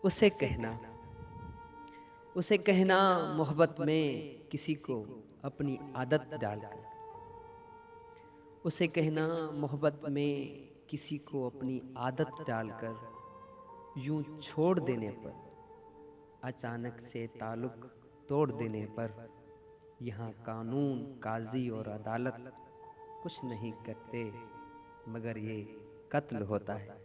उसे कहना उसे कहना मोहब्बत में किसी को अपनी आदत डालकर, उसे कहना मोहब्बत में किसी को अपनी आदत डालकर, यूं छोड़ देने पर, अचानक से ताल्लुक तोड़ देने पर, यहाँ कानून काजी और अदालत कुछ नहीं करते मगर ये कत्ल होता है।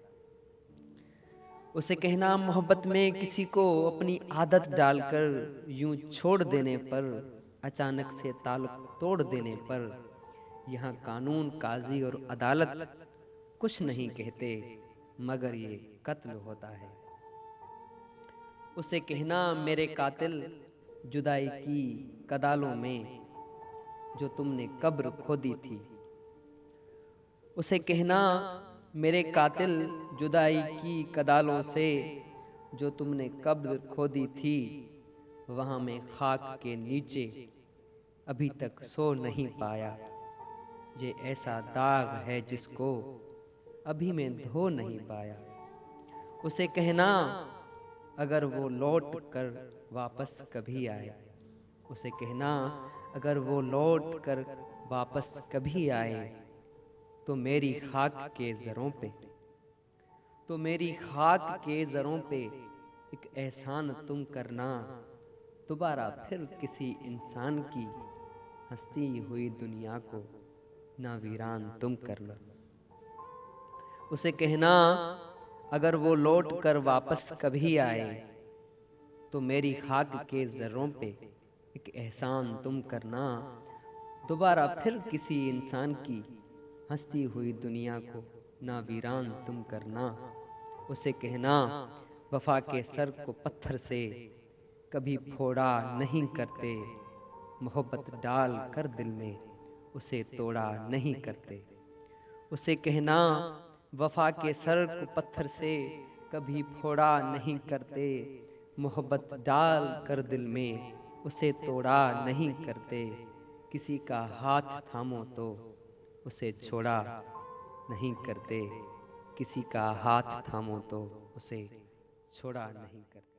उसे कहना मोहब्बत में किसी को अपनी आदत डालकर, यूं छोड़ देने पर, अचानक से ताल्लुक तोड़ देने पर, यहाँ कानून काजी और अदालत कुछ नहीं कहते मगर ये कत्ल होता है। उसे कहना मेरे कातिल जुदाई की कदालों में जो तुमने कब्र खोदी थी। उसे कहना मेरे कातिल जुदाई की कदालों से जो तुमने कब्र खोदी थी, वहाँ मैं खाक के नीचे अभी तक सो नहीं पाया। ये ऐसा दाग है जिसको अभी मैं धो नहीं पाया। उसे कहना अगर वो लौट कर वापस कभी आए, उसे कहना अगर वो लौट कर वापस कभी आए, तो मेरी खाक के ज़रों पे, तो मेरी खाक के ज़रों पे एक एहसान तुम करना, दोबारा फिर किसी इंसान की हंसती हुई दुनिया को ना वीरान तुम करना। उसे कहना अगर वो लौट कर वापस कभी आए, तो मेरी खाक के ज़र्रों पे एक एहसान तुम करना, दोबारा फिर किसी इंसान की हंसती हुई दुनिया को ना वीरान तुम करना। उसे कहना वफा के सर को पत्थर से कभी फोड़ा नहीं करते, मोहब्बत डाल कर दिल में उसे तोड़ा नहीं करते। उसे कहना वफा के सर को पत्थर से कभी फोड़ा नहीं करते, मोहब्बत डाल कर दिल में उसे तोड़ा नहीं करते। किसी का हाथ थामो तो उसे छोड़ा नहीं करते, किसी का हाथ थामो तो उसे छोड़ा नहीं करते।